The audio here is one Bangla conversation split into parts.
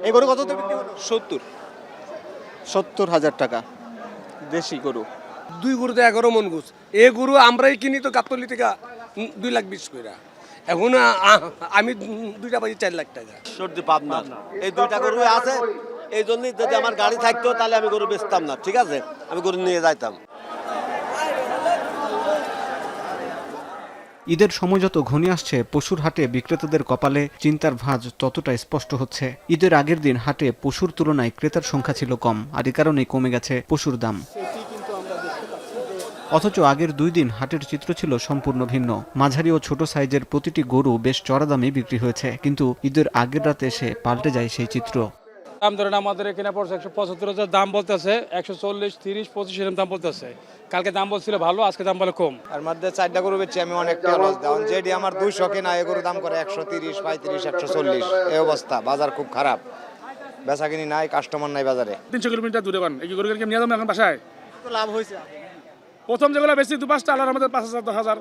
এই গরু কততে বিক্রি হলো? 70,000 টাকা দেশি গরু। দুই গরুতে 11 মন গোছ। এই গরু আমরাই কিনি তো গাবতলি থেকে 2,20,000 কইরা। এখন আমি দুইটা পাই 4 লাখ টাকা। সর্দি পাবনা এই দুইটা গরু আছে, এই জন্যই যদি আমার গাড়ি থাকতো তাহলে আমি গরু বেচতাম না, ঠিক আছে, আমি গরু নিয়ে যাইতাম। ঈদের সময় যত ঘনিয়ে আসছে, পশুর হাটে বিক্রেতাদের কপালে চিন্তার ভাঁজ ততটা স্পষ্ট হচ্ছে। ঈদের আগের দিন হাটে পশুর তুলনায় ক্রেতার সংখ্যা ছিল কম, আর এই কারণেই কমে গেছে পশুর দাম। অথচ আগের 2 দিন হাটের চিত্র ছিল সম্পূর্ণ ভিন্ন। মাঝারি ও ছোট সাইজের প্রতিটি গরু বেশ চড়া দামে বিক্রি হয়েছে, কিন্তু ঈদের আগের রাতে এসে পাল্টে যায় সেই চিত্র। দাম ধরেন আমাদের এখানে পড়ছে 175,000 দাম বলতেছে, 140, 30, 25 এরকম দাম বলতেছে। কালকে দাম বলছিল ভালো, আজকে দাম বলে কম। আর মধ্যে 4টা গরু বেচছি আমি, অনেকটা লস দাম। যেটি আমার 200 কেনা, এই গরু দাম করে 130, 35, 140। এই অবস্থা, বাজার খুব খারাপ, বেচা কিনি নাই, কাস্টমার নাই বাজারে। 300 কিলোমিটার দূরে বান, এই গরুকে নিয়ে যাবো এখন বাসায়। তো লাভ হয়েছে। প্রথম যেগুলো বেশি 2-5টা আলার আমাদের 5,000, 10,000,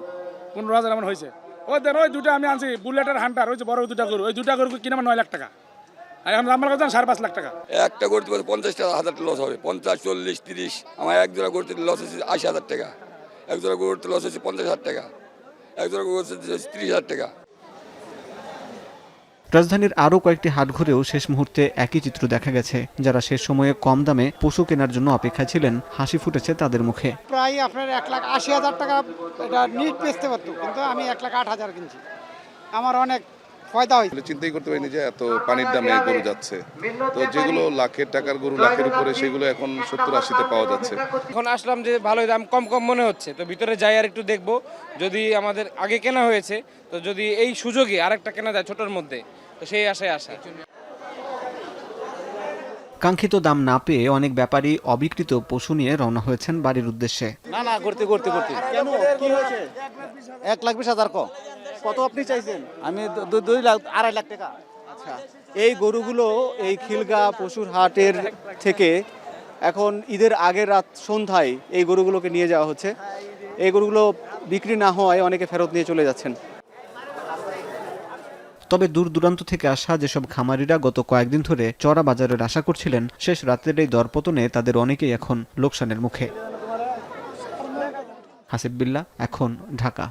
15,000 এমন হয়েছে। ওই দেন ওই দুটো আমি আনছি, বুলেটের হান্টার, ওই যে বড় 2টা গরু, ওই 2টা গরু কিনে আমার 9 লাখ টাকা। আর এখন আমার কথা 5.5 লাখ টাকা। একটা গরুতে 50,000 লস হবে, 50, 40, 30। আমার এক জোড়া গরুতে লস হচ্ছে 80,000 টাকা, এক জোড়া গরুতে লস হচ্ছে 50,000 টাকা, এক জোড়া গরু হচ্ছে 30,000 টাকা। রাজধানীর আরও কয়েকটি হাট ঘুরেও শেষ মুহূর্তে একই চিত্র দেখা গেছে। যারা শেষ সময়ে কম দামে পশু কেনার জন্য অপেক্ষায় ছিলেন, হাসি ফুটেছে তাদের মুখে। প্রায় আপনার 1,80,000 টাকা এটা নিট বেচতে পারতো, কিন্তু আমি 1,08,000 কিনছি। আমার অনেক ফায়দা হয়েছে। চিন্তাই করতে পারিনি যে এত পানির দামে গরু যাচ্ছে। তো যেগুলো লাখের টাকার গরু, লাখের উপরে, সেগুলো এখন 70-80-তে পাওয়া যাচ্ছে। এখন আসলাম যে ভালোই দাম, কম কম মনে হচ্ছে, তো ভিতরে যাই আর একটু দেখবো। যদি আমাদের আগে কেনা হয়েছে, তো যদি এই সুযোগে আরেকটা কেনা যায় ছোটোর মধ্যে, তো সেই আশায় আসা। কাঙ্ক্ষিত দাম না পেয়ে অনেক ব্যাপারী অবিকৃত পশু নিয়ে রওনা হয়েছেন বাড়ির উদ্দেশ্যে। না করতে কেন, কি হয়েছে? 1,20,000 কম। কত আপনি চাইছেন? আমি 2 লাখ, 2.5 লাখ টাকা। আচ্ছা, এই গরুগুলো এই খিলগা পশুর হাটের থেকে এখন ঈদের আগের রাত সন্ধ্যায় এই গরুগুলোকে নিয়ে যাওয়া হচ্ছে। এই গরুগুলো বিক্রি না হওয়ায় অনেকে ফেরত নিয়ে চলে যাচ্ছেন। তবে দূর দূরান্ত থেকে আসা যেসব খামারিরা গত কয়েকদিন ধরে চড়া বাজারের আশা করছিলেন, শেষ রাতের এই দরপতনে তাদের অনেকেই এখন লোকসানের মুখে। হাসিব বিল্লাহ, এখন, ঢাকা।